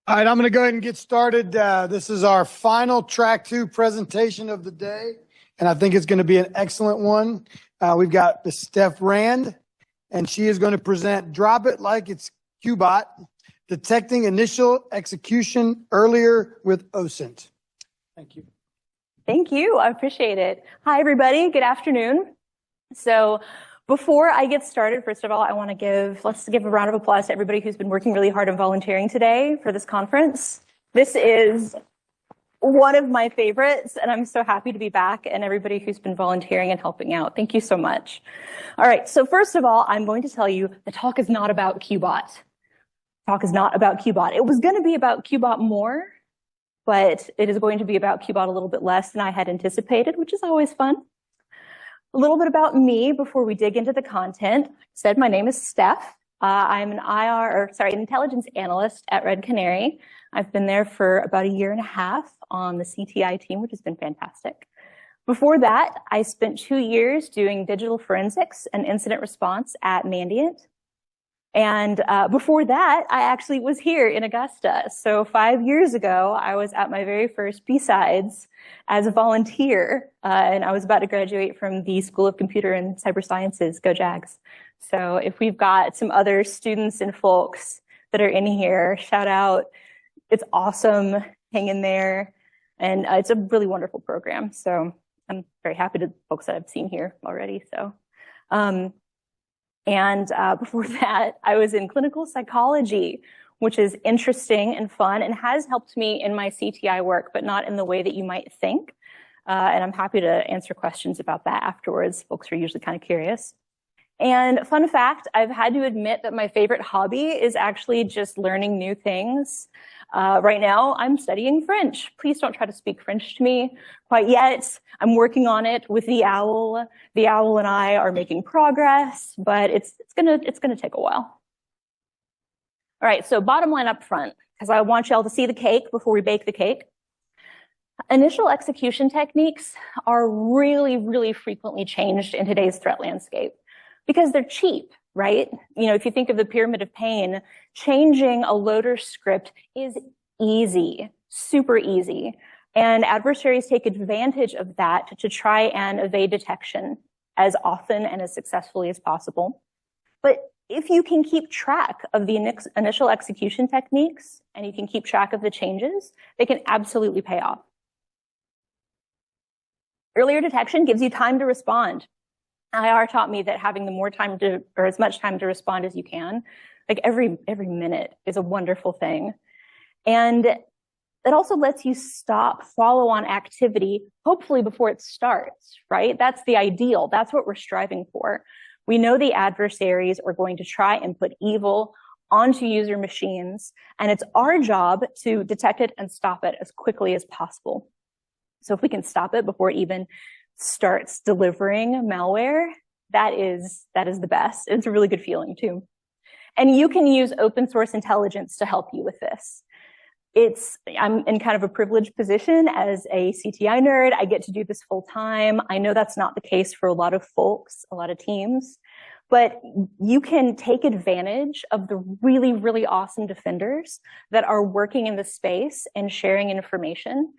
All right, I'm going to go ahead and get started. This is our final track 2 presentation of the day, and I think it's going to be an excellent one. We've got the Stef Rand, and she is going to present Drop It Like It's Qbot, Detecting Initial Execution Earlier with OSINT. Thank you. Thank you. I appreciate it. Hi, everybody. Good afternoon. So before I get started, first of all, I want to let's give a round of applause to everybody who's been working really hard and volunteering today for this conference. This is one of my favorites, and I'm so happy to be back, and everybody who's been volunteering and helping out. Thank you so much. All right, so first of all, I'm going to tell you the talk is not about Qbot. Talk is not about Qbot. It was going to be about Qbot more, but it is going to be about Qbot a little bit less than I had anticipated, which is always fun. A little bit about me before we dig into the content. My name is Stef. I'm an intelligence analyst at Red Canary. I've been there for about a year and a half on the CTI team, which has been fantastic. Before that, I spent 2 years doing digital forensics and incident response at Mandiant. And before that, I actually was here in Augusta. So 5 years ago, I was at my very first BSides as a volunteer, and I was about to graduate from the School of Computer and Cyber Sciences, go Jags. So if we've got some other students and folks that are in here, shout out. It's awesome, hang in there, and it's a really wonderful program. So I'm very happy to the folks that I've seen here already. So. Before that, I was in clinical psychology, which is interesting and fun and has helped me in my CTI work, but not in the way that you might think. And I'm happy to answer questions about that afterwards. Folks are usually kind of curious. And fun fact, I've had to admit that my favorite hobby is actually just learning new things. Right now, I'm studying French. Please don't try to speak French to me quite yet. I'm working on it with the owl. The owl and I are making progress, but it's gonna take a while. All right, so bottom line up front, because I want y'all to see the cake before we bake the cake. Initial execution techniques are really, really frequently changed in today's threat landscape because they're cheap. Right? You know, if you think of the pyramid of pain, changing a loader script is easy, super easy. And adversaries take advantage of that to try and evade detection as often and as successfully as possible. But if you can keep track of the initial execution techniques and you can keep track of the changes, they can absolutely pay off. Earlier detection gives you time to respond. IR taught me that having as much time to respond as you can, like every minute is a wonderful thing. And it also lets you stop follow-on activity, hopefully before it starts, right? That's the ideal. That's what we're striving for. We know the adversaries are going to try and put evil onto user machines, and it's our job to detect it and stop it as quickly as possible. So if we can stop it before it even starts delivering malware, that is the best. It's a really good feeling too. And you can use open source intelligence to help you with this. I'm in kind of a privileged position as a CTI nerd. I get to do this full time. I know that's not the case for a lot of folks, a lot of teams, but you can take advantage of the really, really awesome defenders that are working in the space and sharing information,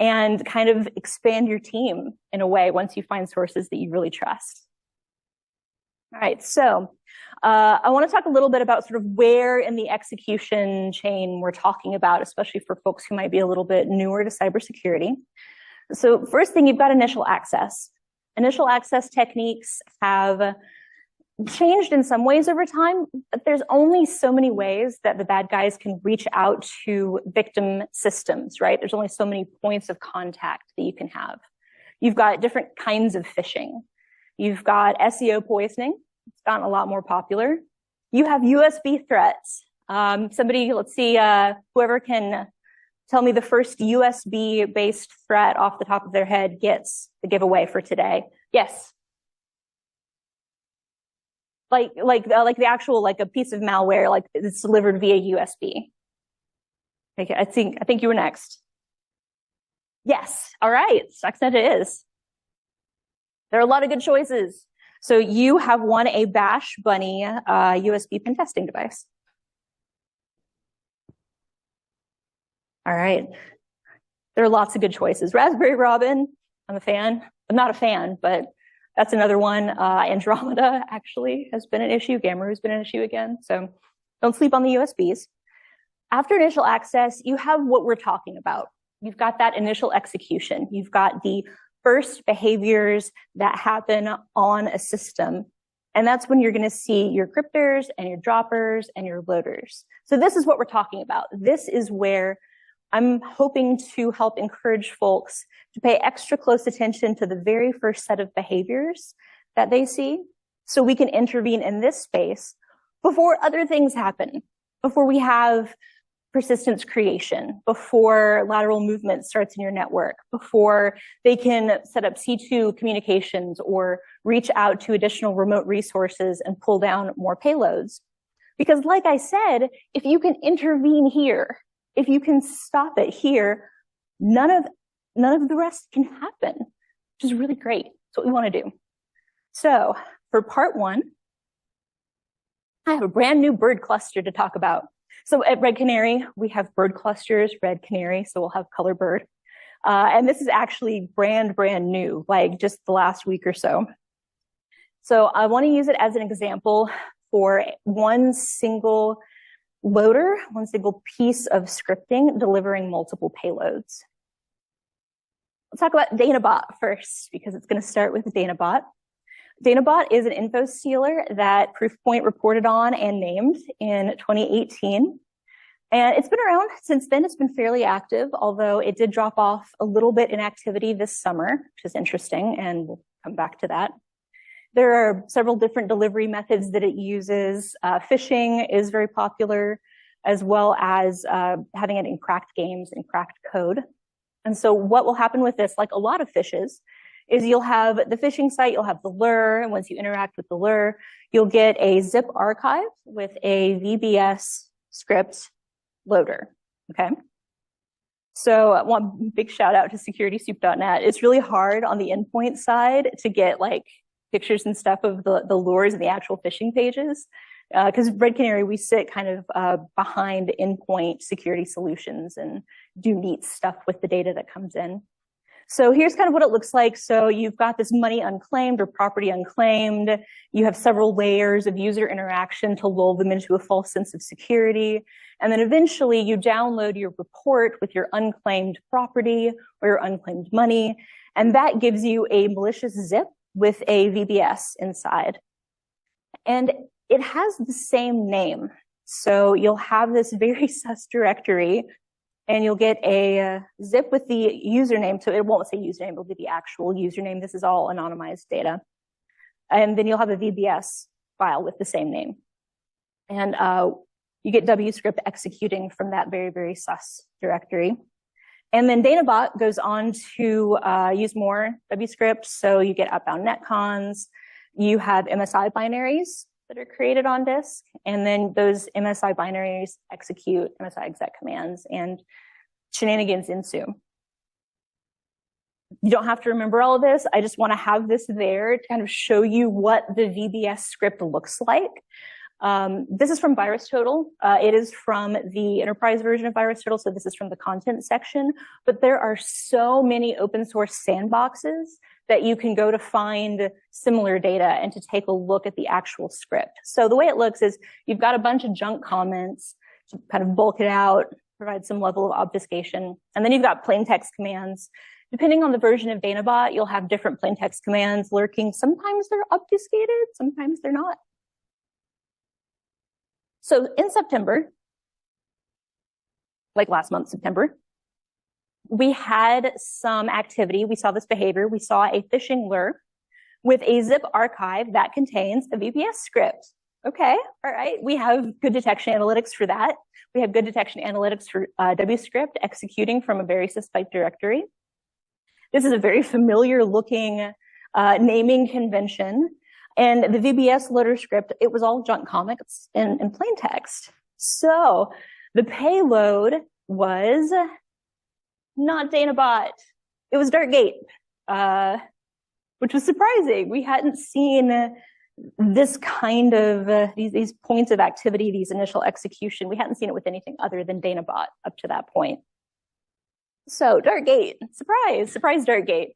and kind of expand your team in a way once you find sources that you really trust. All right, so I want to talk a little bit about sort of where in the execution chain we're talking about, especially for folks who might be a little bit newer to cybersecurity. So first thing, you've got initial access. Initial access techniques have changed in some ways over time, but there's only so many ways that the bad guys can reach out to victim systems, right? There's only so many points of contact that you can have. You've got different kinds of phishing. You've got SEO poisoning. It's gotten a lot more popular. You have USB threats. Somebody, let's see, whoever can tell me the first USB-based threat off the top of their head gets the giveaway for today. Yes. Like the actual, like a piece of malware, like it's delivered via USB. Okay, I think you were next. Yes, all right, Stuxnet it is. There are a lot of good choices. So you have won a Bash Bunny USB pen testing device. All right. There are lots of good choices. Raspberry Robin, I'm a fan. I'm not a fan, but that's another one. Andromeda actually has been an issue. Gamma has been an issue again. So don't sleep on the USBs. After initial access, you have what we're talking about. You've got that initial execution. You've got the first behaviors that happen on a system. And that's when you're going to see your cryptors and your droppers and your loaders. So this is what we're talking about. This is where I'm hoping to help encourage folks to pay extra close attention to the very first set of behaviors that they see, so we can intervene in this space before other things happen, before we have persistence creation, before lateral movement starts in your network, before they can set up C2 communications or reach out to additional remote resources and pull down more payloads. Because like I said, if you can intervene here, if you can stop it here, none of the rest can happen, which is really great. That's what we want to do. So for part one, I have a brand new bird cluster to talk about. So at Red Canary, we have bird clusters, Red Canary, so we'll have color bird. And this is actually brand new, like just the last week or so. So I want to use it as an example for one single loader, one single piece of scripting delivering multiple payloads. Let's talk about Danabot first, because it's going to start with Danabot. Danabot is an info stealer that Proofpoint reported on and named in 2018. And it's been around since then. It's been fairly active, although it did drop off a little bit in activity this summer, which is interesting, and we'll come back to that. There are several different delivery methods that it uses. Phishing is very popular, as well as having it in cracked games and cracked code. And so what will happen with this, like a lot of phishes, is you'll have the phishing site, you'll have the lure, and once you interact with the lure, you'll get a zip archive with a VBS script loader, okay? So one big shout out to securitysoup.net. It's really hard on the endpoint side to get like pictures and stuff of the lures and the actual phishing pages. Because Red Canary, we sit kind of behind endpoint security solutions and do neat stuff with the data that comes in. So here's kind of what it looks like. So you've got this money unclaimed or property unclaimed. You have several layers of user interaction to lull them into a false sense of security. And then eventually you download your report with your unclaimed property or your unclaimed money. And that gives you a malicious zip with a VBS inside. And it has the same name. So you'll have this very sus directory, and you'll get a zip with the username. So it won't say username, it'll be the actual username. This is all anonymized data. And then you'll have a VBS file with the same name. And you get WScript executing from that very, very sus directory. And then Danabot goes on to use more WScript. So you get outbound netcons. You have MSI binaries that are created on disk. And then those MSI binaries execute MSI exec commands, and shenanigans ensue. You don't have to remember all of this. I just want to have this there to kind of show you what the VBS script looks like. This is from VirusTotal. It is from the enterprise version of VirusTotal, so this is from the content section. But there are so many open source sandboxes that you can go to find similar data and to take a look at the actual script. So the way it looks is you've got a bunch of junk comments to kind of bulk it out, provide some level of obfuscation. And then you've got plain text commands. Depending on the version of Danabot, you'll have different plain text commands lurking. Sometimes they're obfuscated, sometimes they're not. So in September, like last month, September, we had some activity. We saw this behavior. We saw a phishing lure with a zip archive that contains a VBS script. Okay, all right. We have good detection analytics for that. We have good detection analytics for WScript executing from a very suspect directory. This is a very familiar looking naming convention. And the VBS loader script, it was all junk comics in plain text. So the payload was not Danabot. It was Darkgate, which was surprising. We hadn't seen this kind of, these points of activity, these initial execution. We hadn't seen it with anything other than Danabot up to that point. So Darkgate, surprise Darkgate.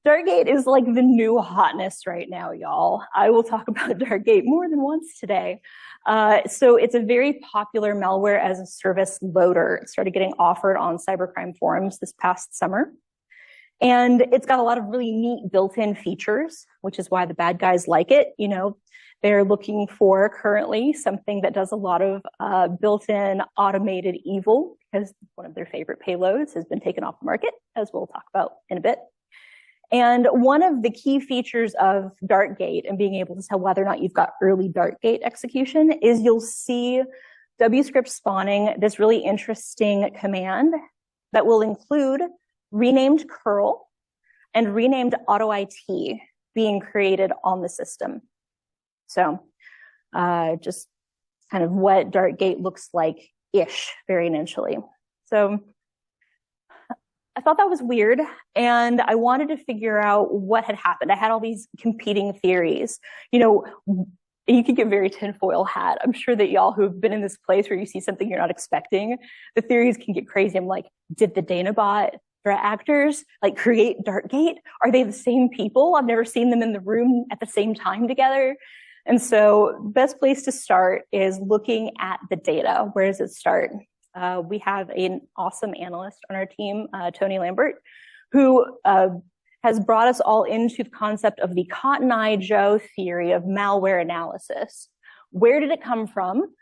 Darkgate is like the new hotness right now, y'all. I will talk about Darkgate more than once today. So it's a very popular malware as a service loader. It started getting offered on cybercrime forums this past summer. And it's got a lot of really neat built-in features, which is why the bad guys like it. You know, they're looking for currently something that does a lot of built-in automated evil, because one of their favorite payloads has been taken off the market, as we'll talk about in a bit. And one of the key features of Darkgate and being able to tell whether or not you've got early Darkgate execution is you'll see WScript spawning this really interesting command that will include renamed curl and renamed auto-IT being created on the system. So just kind of what Darkgate looks like-ish very initially. So I thought that was weird, and I wanted to figure out what had happened. I had all these competing theories. You know, you can get very tinfoil hat. I'm sure that y'all who have been in this place where you see something you're not expecting, the theories can get crazy. I'm like, did the Danabot threat actors like create Darkgate? Are they the same people? I've never seen them in the room at the same time together. And so best place to start is looking at the data. Where does it start? We have an awesome analyst on our team, Tony Lambert, who has brought us all into the concept of the Cotton Eye Joe theory of malware analysis. Where did it come from?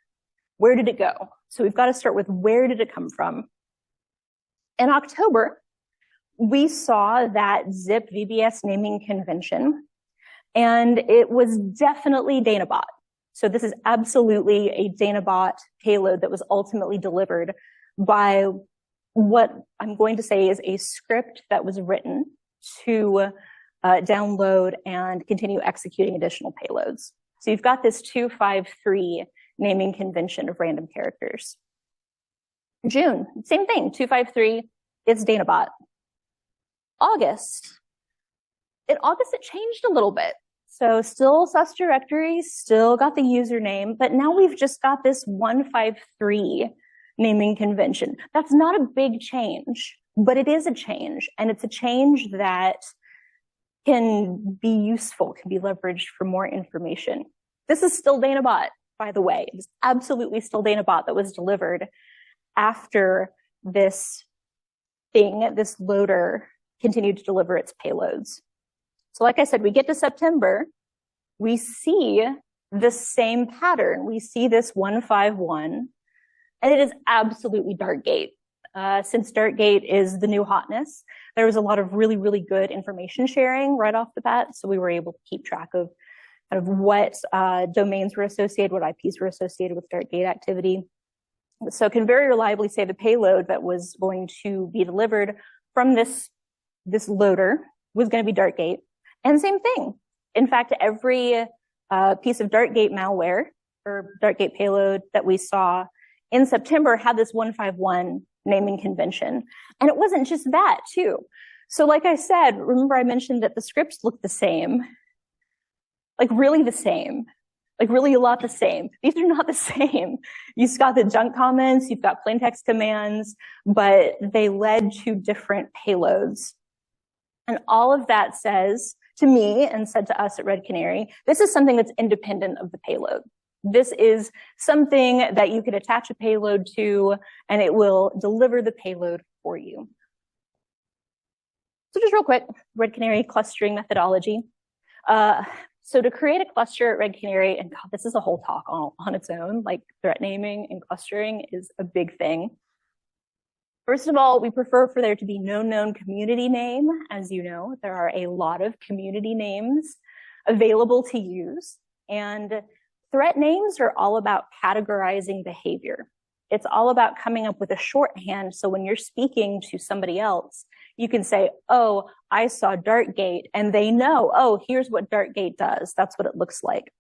Where did it go? So we've got to start with where did it come from? In October, we saw that ZIP VBS naming convention, and it was definitely Danabot. So this is absolutely a Danabot payload that was ultimately delivered by what I'm going to say is a script that was written to download and continue executing additional payloads. So you've got this 253 naming convention of random characters. June, same thing, 253, it's Danabot. August, it changed a little bit. So still sus directory, still got the username, but now we've just got this 153 naming convention. That's not a big change, but it is a change, and it's a change that can be useful, can be leveraged for more information. This is still Danabot, by the way. It is absolutely still Danabot that was delivered after this thing, this loader, continued to deliver its payloads. So like I said, we get to September, we see the same pattern. We see this 151, and it is absolutely Darkgate. Since Darkgate is the new hotness, there was a lot of really, really good information sharing right off the bat. So we were able to keep track of kind of what domains were associated, what IPs were associated with Darkgate activity. So can very reliably say the payload that was going to be delivered from this loader was going to be Darkgate. And same thing. In fact, every piece of Darkgate malware or Darkgate payload that we saw in September had this 151 naming convention. And it wasn't just that, too. So like I said, remember I mentioned that the scripts look the same, like really the same, like really a lot the same. These are not the same. You've got the junk comments, you've got plain text commands, but they led to different payloads. And all of that says to me and said to us at Red Canary, this is something that's independent of the payload. This is something that you could attach a payload to, and it will deliver the payload for you. So just real quick, Red Canary clustering methodology. So to create a cluster at Red Canary, and God, this is a whole talk on its own, like threat naming and clustering is a big thing. First of all, we prefer for there to be no known community name. As you know, there are a lot of community names available to use. And threat names are all about categorizing behavior. It's all about coming up with a shorthand. So when you're speaking to somebody else, you can say, oh, I saw Darkgate, and they know, oh, here's what Darkgate does. That's what it looks like.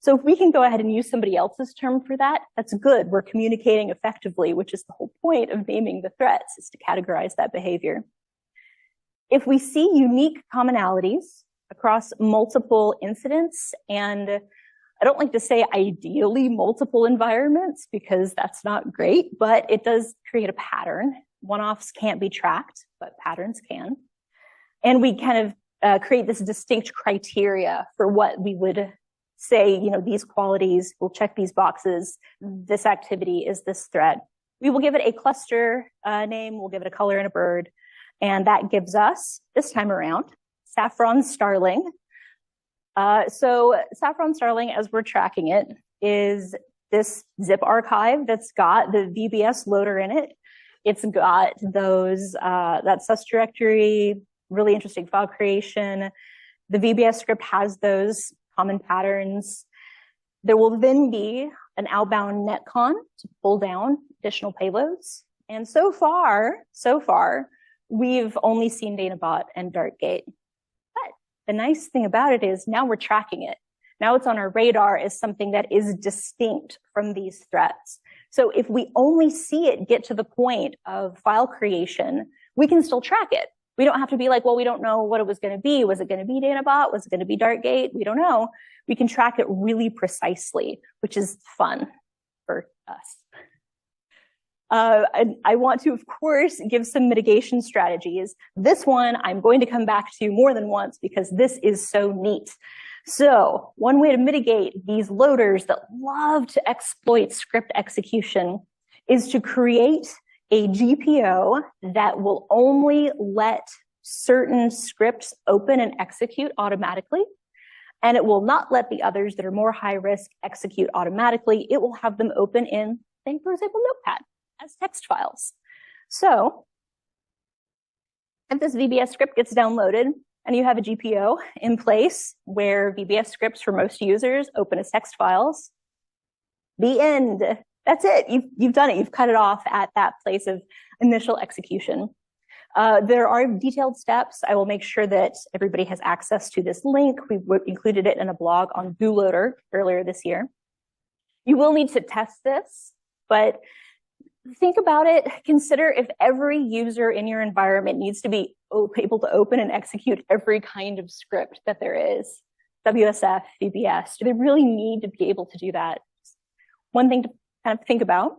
So if we can go ahead and use somebody else's term for that, that's good. We're communicating effectively, which is the whole point of naming the threats, is to categorize that behavior. If we see unique commonalities across multiple incidents, and I don't like to say ideally multiple environments because that's not great, but it does create a pattern. One-offs can't be tracked. but patterns can. And we kind of create this distinct criteria for what we would say, you know, these qualities, we'll check these boxes, this activity is this threat. We will give it a cluster name, we'll give it a color and a bird, and that gives us, this time around, Saffron Starling. So Saffron Starling, as we're tracking it, is this zip archive that's got the VBS loader in it. It's got those, that sus directory, really interesting file creation. The VBS script has those common patterns. There will then be an outbound netcon to pull down additional payloads. And so far, we've only seen Danabot and Dartgate. But the nice thing about it is now we're tracking it. Now it's on our radar as something that is distinct from these threats. So if we only see it get to the point of file creation, we can still track it. We don't have to be like, well, we don't know what it was going to be. Was it going to be Danabot? Was it going to be Dartgate? We don't know. We can track it really precisely, which is fun for us. I want to, of course, give some mitigation strategies. This one I'm going to come back to more than once because this is so neat. So one way to mitigate these loaders that love to exploit script execution is to create a GPO that will only let certain scripts open and execute automatically, and it will not let the others that are more high risk execute automatically. It will have them open in, say, for example, Notepad as text files. So if this VBS script gets downloaded and you have a GPO in place where VBS scripts for most users open as text files, the end. That's it. You've done it. You've cut it off at that place of initial execution. There are detailed steps. I will make sure that everybody has access to this link. We included it in a blog on bootloader earlier this year. You will need to test this, but think about it. Consider if every user in your environment needs to be able to open and execute every kind of script that there is. WSF, VBS, do they really need to be able to do that? One thing to kind of think about.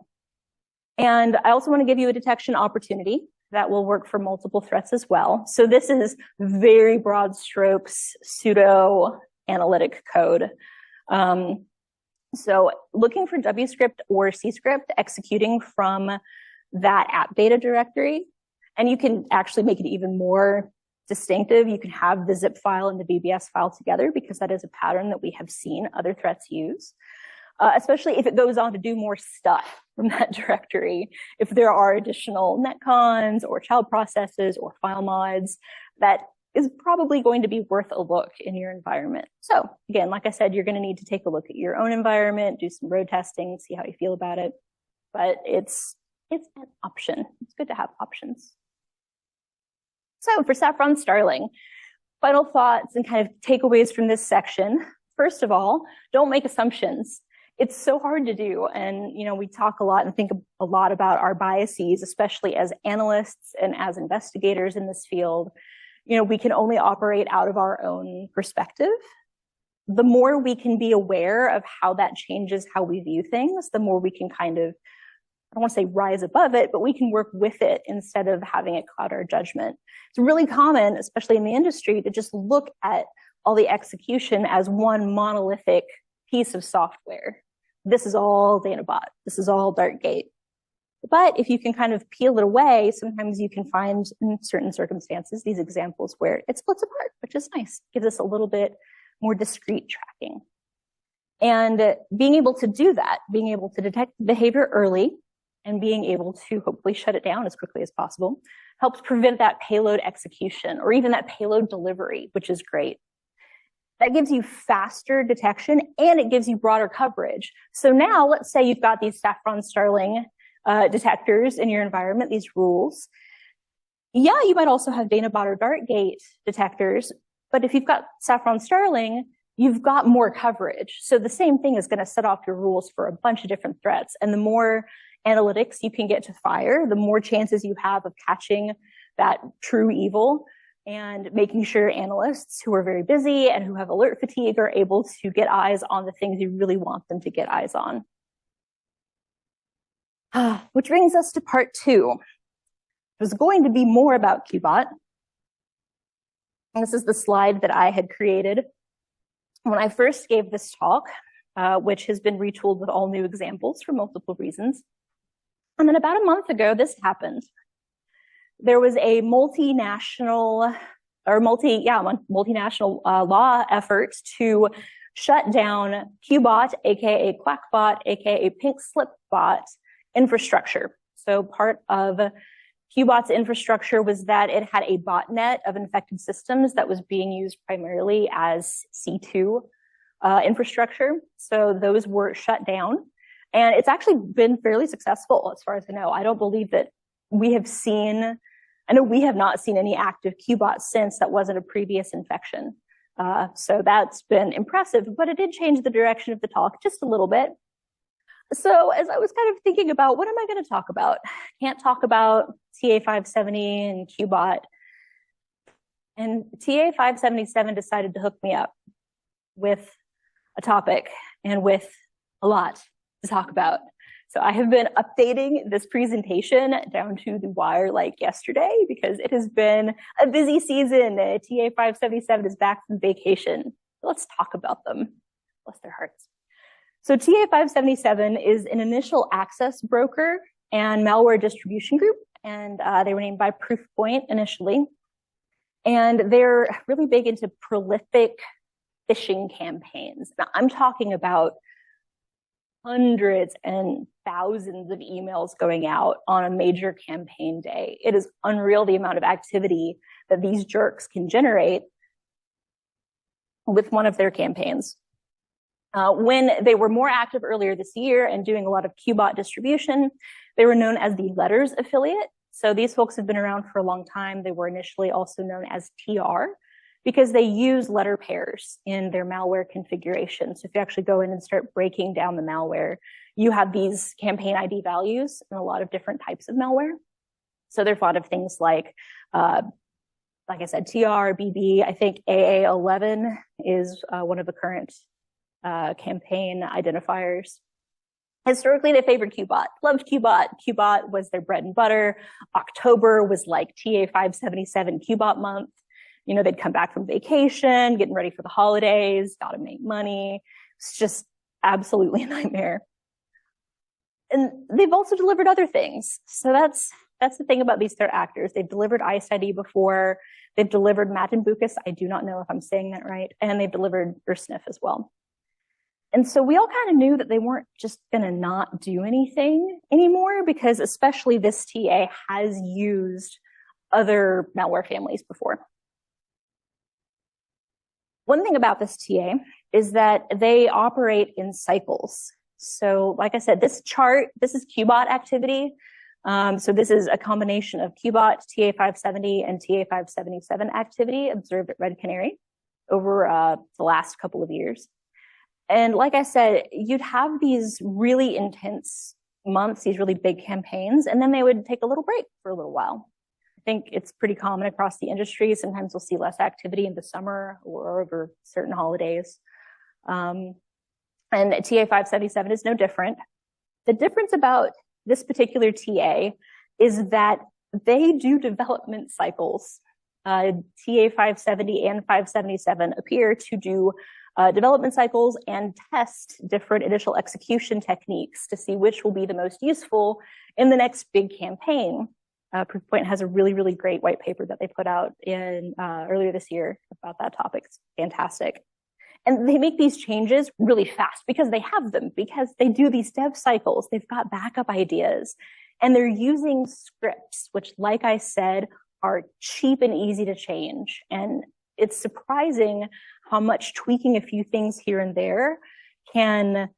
And I also want to give you a detection opportunity that will work for multiple threats as well. So this is very broad strokes pseudo analytic code. So looking for WScript or CScript executing from that app data directory, and you can actually make it even more distinctive. You can have the zip file and the VBS file together because that is a pattern that we have seen other threats use. Especially if it goes on to do more stuff from that directory. If there are additional netcons or child processes or file mods, that is probably going to be worth a look in your environment. So again, like I said, you're going to need to take a look at your own environment, do some road testing, see how you feel about it. But it's an option. It's good to have options. So for Saffron Starling, final thoughts and kind of takeaways from this section. First of all, don't make assumptions. It's so hard to do. And, you know, we talk a lot and think a lot about our biases, especially as analysts and as investigators in this field. You know, we can only operate out of our own perspective. The more we can be aware of how that changes how we view things, the more we can kind of, I don't want to say rise above it, but we can work with it instead of having it cloud our judgment. It's really common, especially in the industry, to just look at all the execution as one monolithic piece of software. This is all Danabot. This is all Dartgate. But if you can kind of peel it away, sometimes you can find in certain circumstances these examples where it splits apart, which is nice. Gives us a little bit more discrete tracking. And being able to do that, being able to detect behavior early and being able to hopefully shut it down as quickly as possible helps prevent that payload execution or even that payload delivery, which is great. That gives you faster detection and it gives you broader coverage. So now let's say you've got these Saffron Starling detectors in your environment, these rules. Yeah, you might also have Danabot or Dartgate detectors, but if you've got Saffron Starling, you've got more coverage. So the same thing is going to set off your rules for a bunch of different threats. And the more analytics you can get to fire, the more chances you have of catching that true evil and making sure analysts who are very busy and who have alert fatigue are able to get eyes on the things you really want them to get eyes on. Which brings us to part 2. was going to be more about Qbot. And this is the slide that I had created when I first gave this talk, which has been retooled with all new examples for multiple reasons. And then about a month ago, this happened. There was a multinational law effort to shut down Qbot, aka Quackbot, aka Pink Slip Bot infrastructure. So part of Qbot's infrastructure was that it had a botnet of infected systems that was being used primarily as C2 infrastructure. So those were shut down. And it's actually been fairly successful as far as I know. I don't believe that we have seen, I know we have not seen any active Qbot since that wasn't a previous infection. So that's been impressive, but it did change the direction of the talk just a little bit. So as I was kind of thinking about what am I going to talk about? Can't talk about TA570 and Qbot. And TA577 decided to hook me up with a topic and with a lot to talk about. So I have been updating this presentation down to the wire like yesterday because it has been a busy season. TA577 is back from vacation. Let's talk about them. Bless their hearts. So TA577 is an initial access broker and malware distribution group, and they were named by Proofpoint initially. And they're really big into prolific phishing campaigns. Now, I'm talking about hundreds and thousands of emails going out on a major campaign day. It is unreal the amount of activity that these jerks can generate with one of their campaigns. When they were more active earlier this year and doing a lot of Qbot distribution, they were known as the Letters affiliate. So these folks have been around for a long time. They were initially also known as TR because they use letter pairs in their malware configuration. So if you actually go in and start breaking down the malware, you have these campaign ID values in a lot of different types of malware. So they're fond of things like I said, TR, BB. I think AA11 is one of the current campaign identifiers. Historically, they favored Qbot, loved Qbot. Qbot was their bread and butter. October was like TA577 Qbot month. You know, they'd come back from vacation, getting ready for the holidays, gotta make money. It's just absolutely a nightmare. And they've also delivered other things. So that's the thing about these threat actors. They've delivered ICE-ID before. They've delivered Matinbucus. I do not know if I'm saying that right. And they've delivered Ursnif as well. And so we all kind of knew that they weren't just going to not do anything anymore because especially this TA has used other malware families before. One thing about this TA is that they operate in cycles. So like I said, this chart, this is Qbot activity. So this is a combination of Qbot, TA570, and TA577 activity observed at Red Canary over the last couple of years. And like I said, you'd have these really intense months, these really big campaigns, and then they would take a little break for a little while. I think it's pretty common across the industry. Sometimes we'll see less activity in the summer or over certain holidays. And TA577 is no different. The difference about this particular TA is that they do development cycles. TA570 and 577 appear to do development cycles and test different initial execution techniques to see which will be the most useful in the next big campaign. Proofpoint has a really, really great white paper that they put out in earlier this year about that topic. It's fantastic. And they make these changes really fast because they have them, because they do these dev cycles. They've got backup ideas, and they're using scripts, which, like I said, are cheap and easy to change. And it's surprising how much tweaking a few things here and there can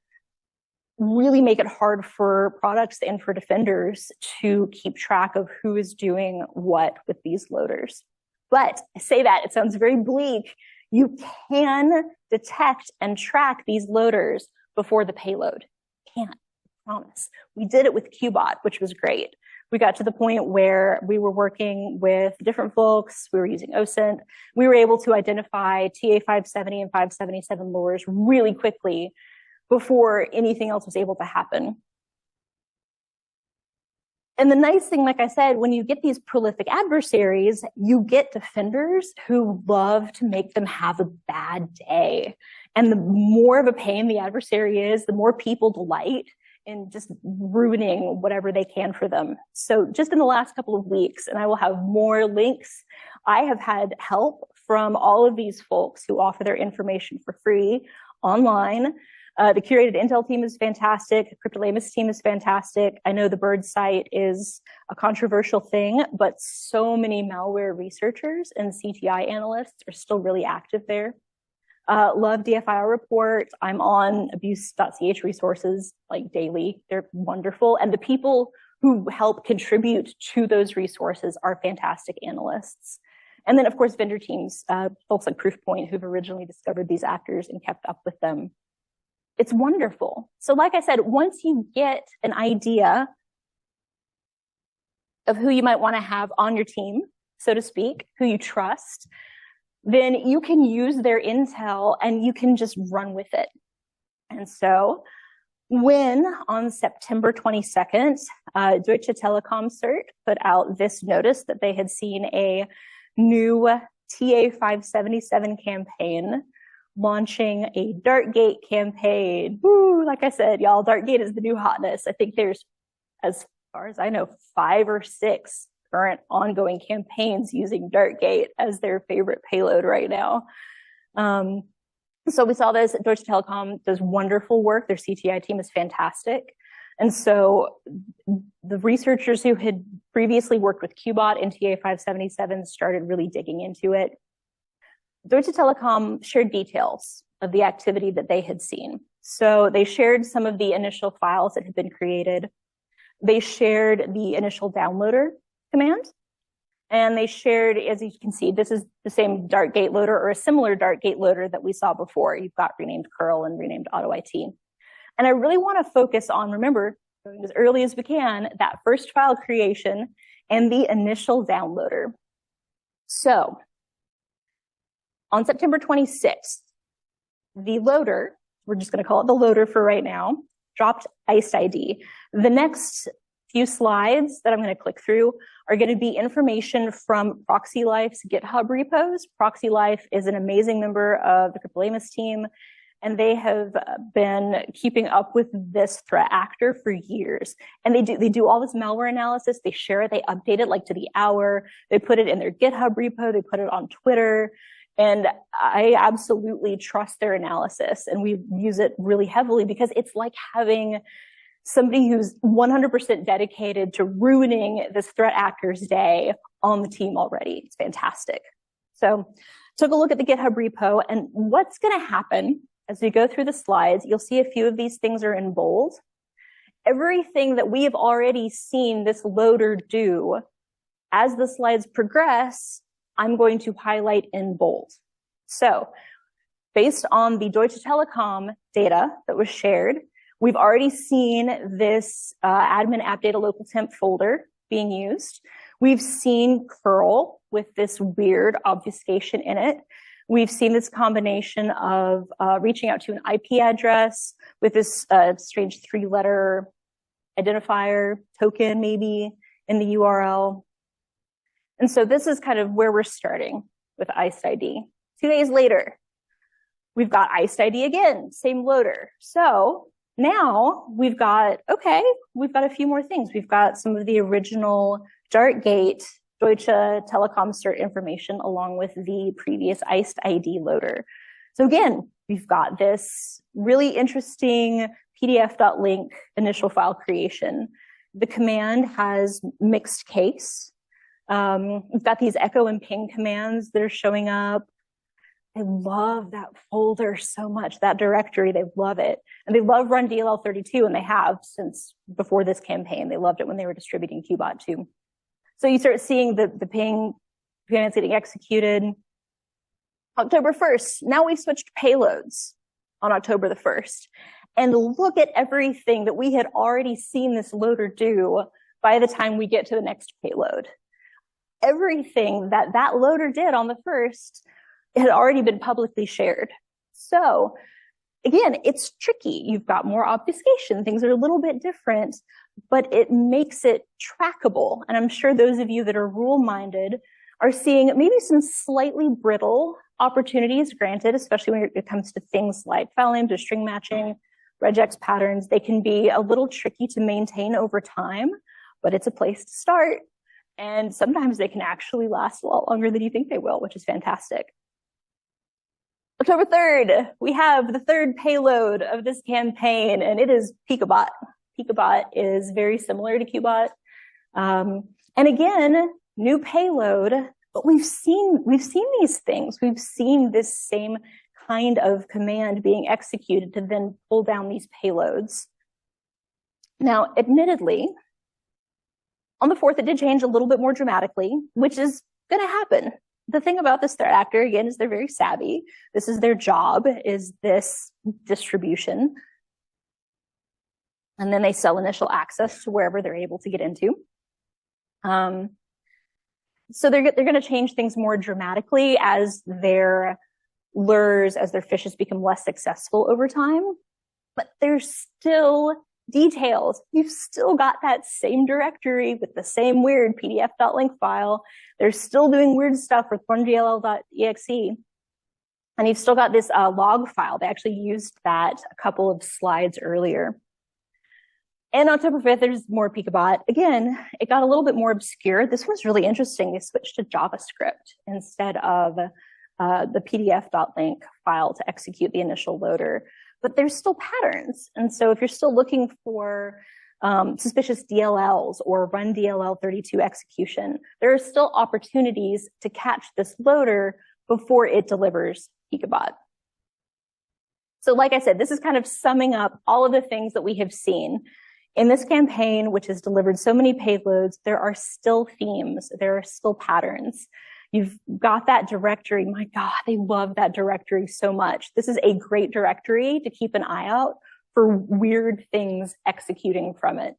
really make it hard for products and for defenders to keep track of who is doing what with these loaders. But I say that, it sounds very bleak. You can detect and track these loaders before the payload. Can't, I promise. We did it with Qbot, which was great. We got to the point where we were working with different folks. We were using OSINT. We were able to identify TA570 and 577 lures really quickly before anything else was able to happen. And the nice thing, like I said, when you get these prolific adversaries, you get defenders who love to make them have a bad day. And the more of a pain the adversary is, the more people delight in just ruining whatever they can for them. So just in the last couple of weeks, and I will have more links, I have had help from all of these folks who offer their information for free online. The curated intel team is fantastic. The Cryptolamus team is fantastic. I know the bird site is a controversial thing, but so many malware researchers and CTI analysts are still really active there. Love DFIR report. I'm on abuse.ch resources like daily. They're wonderful. And the people who help contribute to those resources are fantastic analysts. And then, of course, vendor teams, folks like Proofpoint, who've originally discovered these actors and kept up with them. It's wonderful. So like I said, once you get an idea of who you might want to have on your team, so to speak, who you trust, then you can use their intel and you can just run with it. And so when on September 22nd, Deutsche Telekom CERT put out this notice that they had seen a new TA577 campaign launching a Darkgate campaign. Woo, like I said, y'all, Darkgate is the new hotness. I think there's, as far as I know, 5 or 6 current ongoing campaigns using Darkgate as their favorite payload right now. So we saw this. Deutsche Telekom does wonderful work. Their CTI team is fantastic. And so the researchers who had previously worked with Qbot and TA577 started really digging into it. Deutsche Telekom shared details of the activity that they had seen. So they shared some of the initial files that had been created. They shared the initial downloader command. And they shared, as you can see, this is the same Darkgate loader or a similar Darkgate loader that we saw before. You've got renamed curl and renamed AutoIT. And I really want to focus on, remember, going as early as we can, that first file creation and the initial downloader. So on September 26th, the loader, we're just going to call it the loader for right now, dropped iced ID. The next few slides that I'm going to click through are going to be information from ProxyLife's GitHub repos. ProxyLife is an amazing member of the Cryptolamus team, and they have been keeping up with this threat actor for years. And they do all this malware analysis. They share it. They update it like to the hour. They put it in their GitHub repo. They put it on Twitter. And I absolutely trust their analysis. And we use it really heavily because it's like having somebody who's 100% dedicated to ruining this threat actor's day on the team already. It's fantastic. So took a look at the GitHub repo, and what's going to happen as we go through the slides, you'll see a few of these things are in bold. Everything that we have already seen this loader do, as the slides progress, I'm going to highlight in bold. So based on the Deutsche Telekom data that was shared, we've already seen this admin app data local temp folder being used. We've seen curl with this weird obfuscation in it. We've seen this combination of reaching out to an IP address with this strange 3-letter identifier token maybe in the URL. And so this is kind of where we're starting with iced ID. 2 days later, we've got iced ID again, same loader. So now we've got a few more things. We've got some of the original Darkgate Deutsche Telekom CERT information along with the previous iced ID loader. So again, we've got this really interesting pdf.link initial file creation. The command has mixed case. We've got these echo and ping commands that are showing up. I love that folder so much, that directory, they love it. And they love run DLL32, and they have since before this campaign. They loved it when they were distributing Qbot too. So you start seeing the ping commands getting executed. October 1st, now we've switched payloads on October the 1st. And look at everything that we had already seen this loader do by the time we get to the next payload. Everything that that loader did on the 1st had already been publicly shared. So again, it's tricky. You've got more obfuscation. Things are a little bit different, but it makes it trackable. And I'm sure those of you that are rule-minded are seeing maybe some slightly brittle opportunities granted, especially when it comes to things like file names or string matching, regex patterns. They can be a little tricky to maintain over time, but it's a place to start. And sometimes they can actually last a lot longer than you think they will, which is fantastic. October 3rd, we have the third payload of this campaign, and it is Qbot. Qbot is very similar to Qbot. And again, new payload, but we've seen these things. We've seen this same kind of command being executed to then pull down these payloads. Now, admittedly, on the 4th, it did change a little bit more dramatically, which is going to happen. The thing about this threat actor, again, is they're very savvy. This is their job, is this distribution. And then they sell initial access to wherever they're able to get into. So they're going to change things more dramatically as their lures, as their fishes become less successful over time. But there's still details. You've still got that same directory with the same weird pdf.link file. They're still doing weird stuff with rundll.exe. And you've still got this log file. They actually used that a couple of slides earlier. And on October 5th, there's more Qbot. Again, it got a little bit more obscure. This was really interesting. They switched to JavaScript instead of the pdf.link file to execute the initial loader. But there's still patterns. And so if you're still looking for suspicious DLLs or run DLL32 execution, there are still opportunities to catch this loader before it delivers Qbot. So like I said, this is kind of summing up all of the things that we have seen. In this campaign, which has delivered so many payloads, there are still themes, there are still patterns. You've got that directory. My God, they love that directory so much. This is a great directory to keep an eye out for weird things executing from it,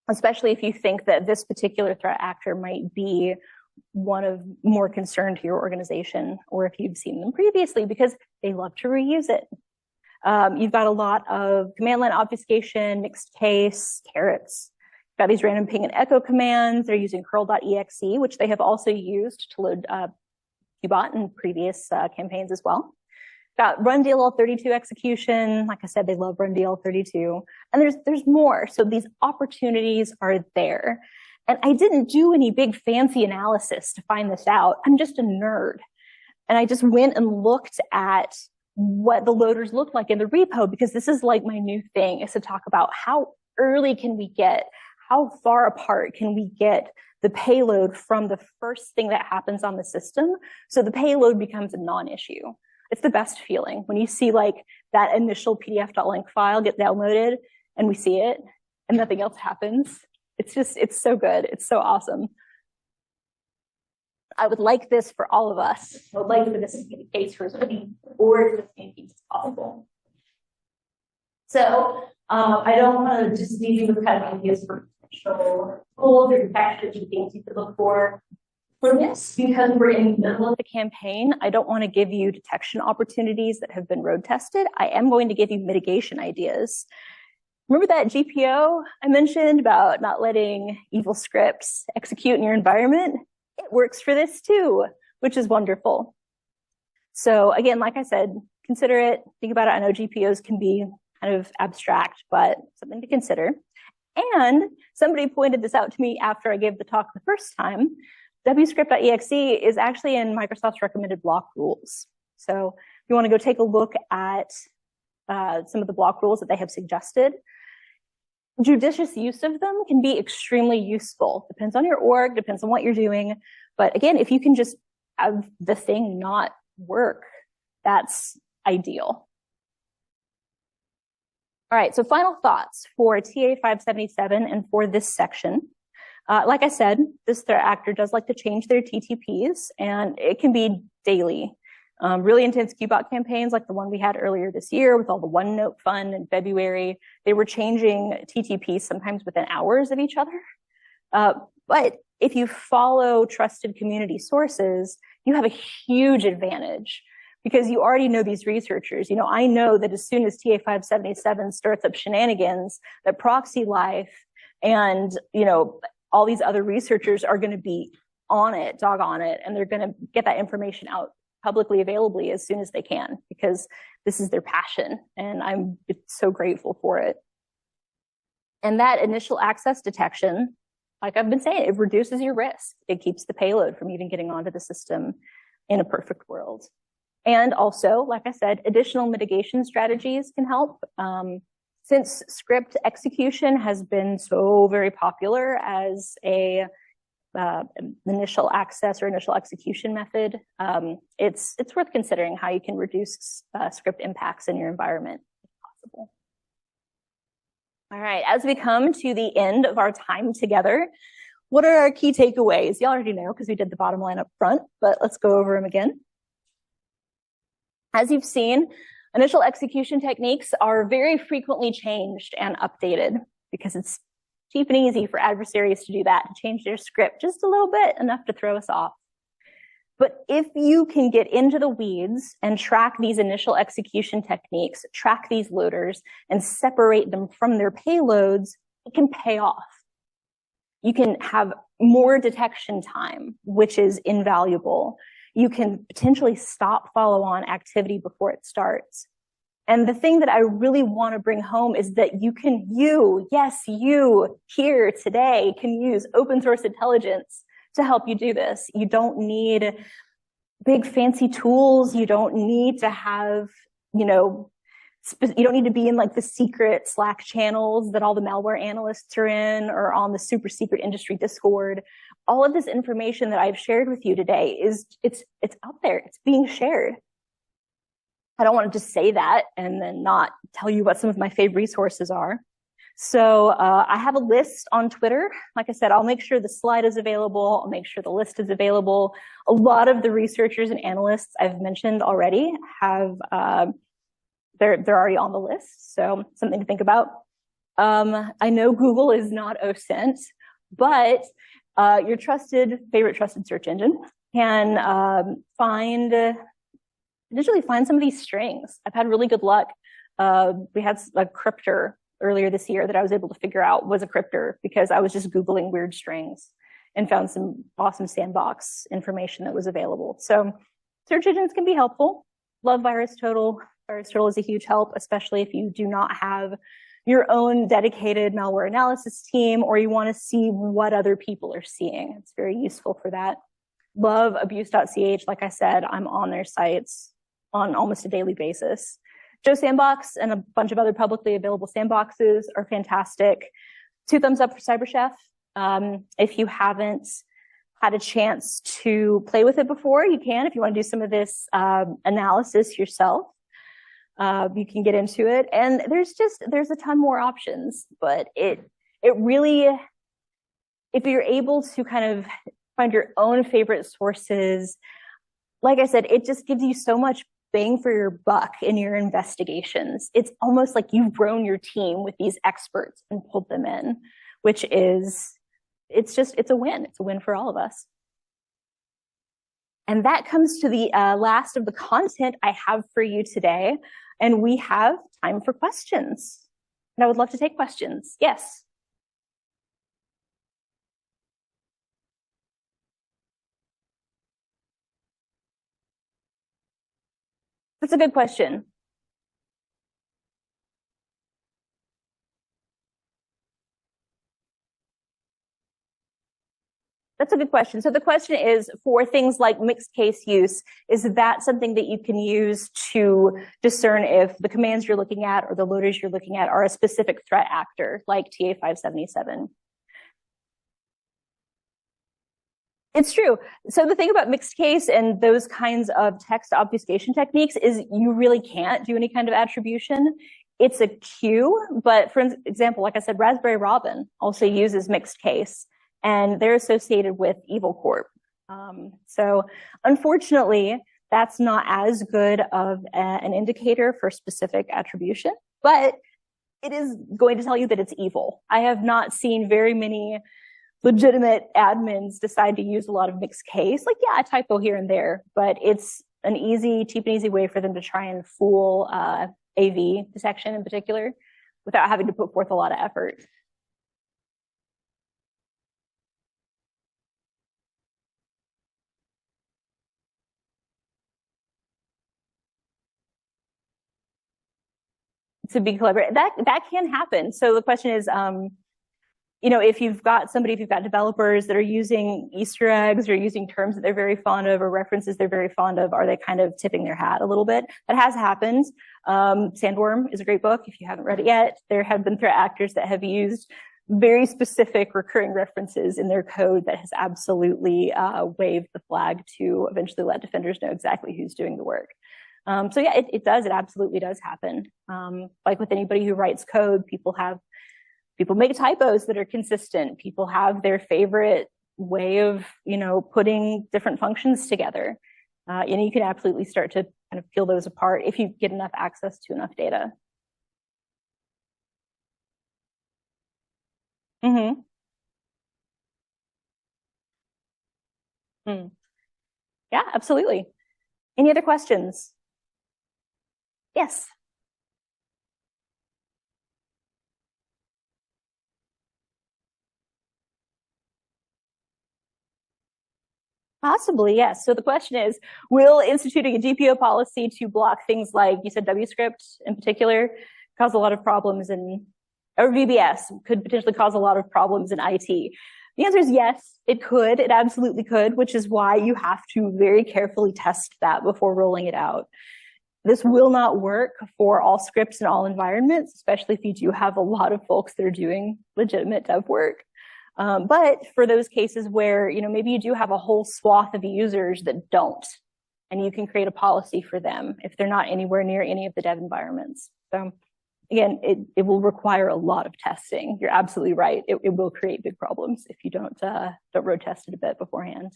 especially if you think that this particular threat actor might be one of more concern to your organization, or if you've seen them previously, because they love to reuse it. You've got a lot of command line obfuscation, mixed case, carrots. You've got these random ping and echo commands. They're using curl.exe, which they have also used to load Qbot in previous campaigns as well. Got run DLL32 execution. Like I said, they love run DLL32. And there's more. So these opportunities are there. And I didn't do any big fancy analysis to find this out. I'm just a nerd. And I just went and looked at what the loaders look like in the repo, because this is like my new thing, is to talk about how early can we get, how far apart can we get the payload from the first thing that happens on the system, so the payload becomes a non-issue. It's the best feeling when you see like that initial pdf.link file get downloaded and we see it and nothing else happens. It's so good. It's so awesome. I would like this for all of us. I would like for this to be the case for as many boards as maybe as possible. So I don't want to just leave you with kind of ideas for potential goals or detections and things you could look for. For this, because we're in the middle of the campaign, I don't want to give you detection opportunities that have been road tested. I am going to give you mitigation ideas. Remember that GPO I mentioned about not letting evil scripts execute in your environment? It works for this too, which is wonderful. So again, like I said, consider it, think about it. I know GPOs can be kind of abstract, but something to consider. And somebody pointed this out to me after I gave the talk the first time. wscript.exe is actually in Microsoft's recommended block rules. So if you want to go take a look at some of the block rules that they have suggested, judicious use of them can be extremely useful. Depends on your org, depends on what you're doing. But again, if you can just have the thing not work, that's ideal. All right, so final thoughts for TA 577 and for this section. Like I said, this threat actor does like to change their TTPs, and it can be daily. Really intense Qbot campaigns like the one we had earlier this year with all the OneNote fun in February, they were changing TTPs sometimes within hours of each other. But if you follow trusted community sources, you have a huge advantage because you already know these researchers. You know, I know that as soon as TA577 starts up shenanigans, that Proxy Life and, you know, all these other researchers are going to be on it, dog on it, and they're going to get that information out publicly availably as soon as they can, because this is their passion, and I'm so grateful for it. And that initial access detection, like I've been saying, it reduces your risk. It keeps the payload from even getting onto the system in a perfect world. And also, like I said, additional mitigation strategies can help. Since script execution has been so very popular as a initial access or initial execution method, it's worth considering how you can reduce script impacts in your environment if possible. All right, as we come to the end of our time together, what are our key takeaways? You already know because we did the bottom line up front, but let's go over them again. As you've seen, initial execution techniques are very frequently changed and updated because it's cheap and easy for adversaries to do that, to change their script just a little bit, enough to throw us off. But if you can get into the weeds and track these initial execution techniques, track these loaders, and separate them from their payloads, it can pay off. You can have more detection time, which is invaluable. You can potentially stop follow-on activity before it starts. And the thing that I really want to bring home is that yes, you here today can use open source intelligence to help you do this. You don't need big fancy tools. You don't need to have, you don't need to be in like the secret Slack channels that all the malware analysts are in, or on the super secret industry Discord. All of this information that I've shared with you today it's out there. It's being shared. I don't want to just say that and then not tell you what some of my favorite resources are. So I have a list on Twitter. Like I said, I'll make sure the slide is available. I'll make sure the list is available. A lot of the researchers and analysts I've mentioned already have, they're already on the list. So something to think about. I know Google is not OSINT, but your favorite trusted search engine can initially find some of these strings. I've had really good luck. We had a cryptor earlier this year that I was able to figure out was a cryptor because I was just Googling weird strings and found some awesome sandbox information that was available. So search engines can be helpful. Love VirusTotal. VirusTotal is a huge help, especially if you do not have your own dedicated malware analysis team or you want to see what other people are seeing. It's very useful for that. Love abuse.ch. Like I said, I'm on their sites on almost a daily basis. Joe Sandbox and a bunch of other publicly available sandboxes are fantastic. 2 thumbs up for CyberChef. If you haven't had a chance to play with it before, you can. If you want to do some of this analysis yourself, you can get into it. And there's a ton more options, but it really, if you're able to kind of find your own favorite sources, like I said, it just gives you so much bang for your buck in your investigations. It's almost like you've grown your team with these experts and pulled them in, which is, it's a win. It's a win for all of us. And that comes to the last of the content I have for you today. And we have time for questions. And I would love to take questions. Yes. That's a good question. That's a good question. So the question is, for things like mixed case use, is that something that you can use to discern if the commands you're looking at or the loaders you're looking at are a specific threat actor, like TA577? It's true. So the thing about mixed case and those kinds of text obfuscation techniques is you really can't do any kind of attribution. It's a queue, but for example, like I said, Raspberry Robin also uses mixed case, and they're associated with Evil Corp. So unfortunately, that's not as good of an indicator for specific attribution, but it is going to tell you that it's evil. I have not seen very many legitimate admins decide to use a lot of mixed case. Like, yeah, a typo here and there, but it's an cheap and easy way for them to try and fool AV detection in particular without having to put forth a lot of effort. To be collaborative, that can happen. So the question is, if you've got developers that are using Easter eggs or using terms that they're very fond of or references they're very fond of, are they kind of tipping their hat a little bit? That has happened. Sandworm is a great book. If you haven't read it yet, there have been threat actors that have used very specific recurring references in their code that has absolutely waved the flag to eventually let defenders know exactly who's doing the work. So yeah, it absolutely does happen. Like with anybody who writes code, people make typos that are consistent. People have their favorite way of, putting different functions together. You can absolutely start to kind of peel those apart if you get enough access to enough data. Mm-hmm. Yeah, absolutely. Any other questions? Yes. Possibly, yes. So the question is, will instituting a GPO policy to block things like, you said WScript in particular, cause a lot of problems or VBS could potentially cause a lot of problems in IT? The answer is yes, it could. It absolutely could, which is why you have to very carefully test that before rolling it out. This will not work for all scripts and all environments, especially if you do have a lot of folks that are doing legitimate dev work. But for those cases where, maybe you do have a whole swath of users that don't, and you can create a policy for them if they're not anywhere near any of the dev environments. So again, it will require a lot of testing. You're absolutely right. It will create big problems if you don't road test it a bit beforehand.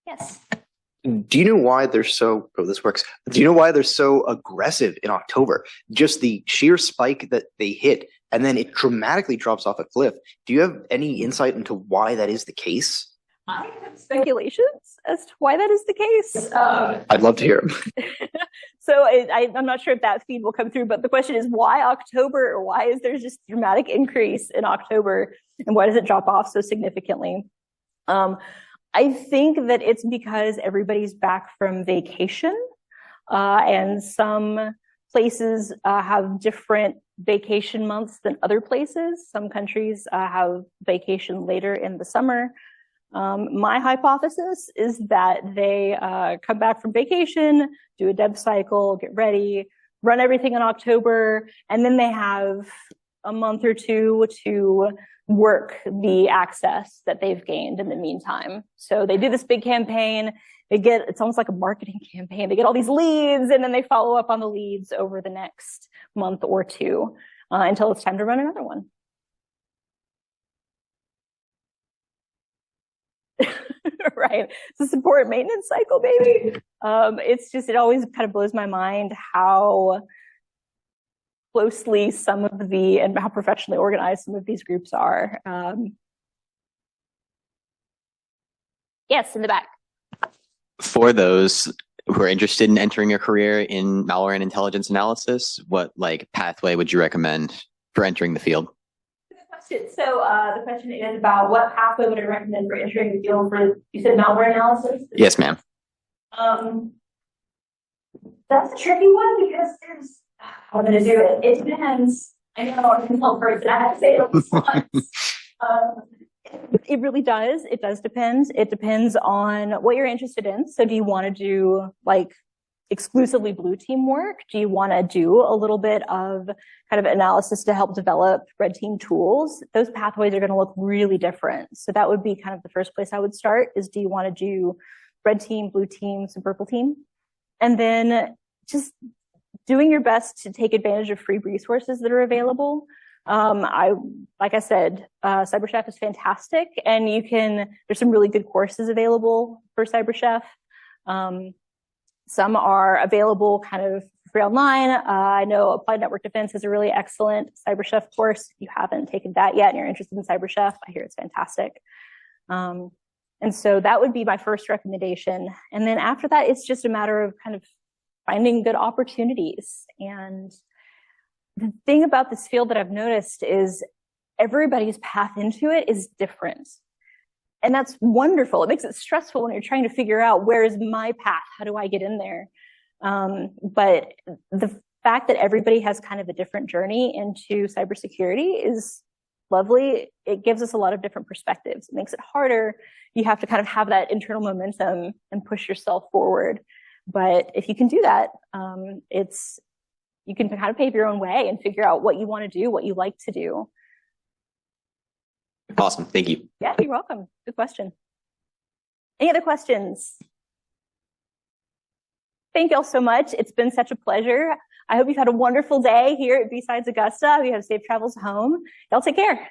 Yes. Do you know why they're so, do you know why they're so aggressive in October? Just the sheer spike that they hit, and then it dramatically drops off a cliff. Do you have any insight into why that is the case? I have speculations as to why that is the case. I'd love to hear them. So I'm not sure if that feed will come through, but the question is why October, or why is there just dramatic increase in October, and why does it drop off so significantly? I think that it's because everybody's back from vacation, and some places have different vacation months than other places. Some countries have vacation later in the summer. My hypothesis is that they come back from vacation, do a dev cycle, get ready, run everything in October, and then they have a month or two to work the access that they've gained in the meantime. So they do this big campaign. It's almost like a marketing campaign. They get all these leads, and then they follow up on the leads over the next month or two until it's time to run another one. Right. It's a support maintenance cycle, baby. It always kind of blows my mind how closely and how professionally organized some of these groups are. Yes, in the back. For those who are interested in entering a career in malware and intelligence analysis, what pathway would you recommend for entering the field? Good question. So the question is about what pathway would I recommend for entering the field for, you said malware analysis? Yes, ma'am. That's a tricky one because there's, how am I going to do it? It depends. I know I'm a consult person. I have to say it once. It really does. It does depend. It depends on what you're interested in. So do you want to do exclusively blue team work? Do you want to do a little bit of kind of analysis to help develop red team tools? Those pathways are going to look really different. So that would be kind of the first place I would start is, do you want to do red team, blue team, some purple team? And then just doing your best to take advantage of free resources that are available. Like I said, CyberChef is fantastic, and there's some really good courses available for CyberChef. Some are available kind of free online. I know Applied Network Defense has a really excellent CyberChef course. If you haven't taken that yet and you're interested in CyberChef, I hear it's fantastic. And so that would be my first recommendation. And then after that, it's just a matter of kind of finding good opportunities. And the thing about this field that I've noticed is everybody's path into it is different. And that's wonderful. It makes it stressful when you're trying to figure out, where is my path? How do I get in there? But the fact that everybody has kind of a different journey into cybersecurity is lovely. It gives us a lot of different perspectives. It makes it harder. You have to kind of have that internal momentum and push yourself forward. But if you can do that, you can kind of pave your own way and figure out what you want to do, what you like to do. Awesome. Thank you. Yeah, you're welcome. Good question. Any other questions? Thank you all so much. It's been such a pleasure. I hope you've had a wonderful day here at BSides Augusta. We have safe travels home. Y'all take care.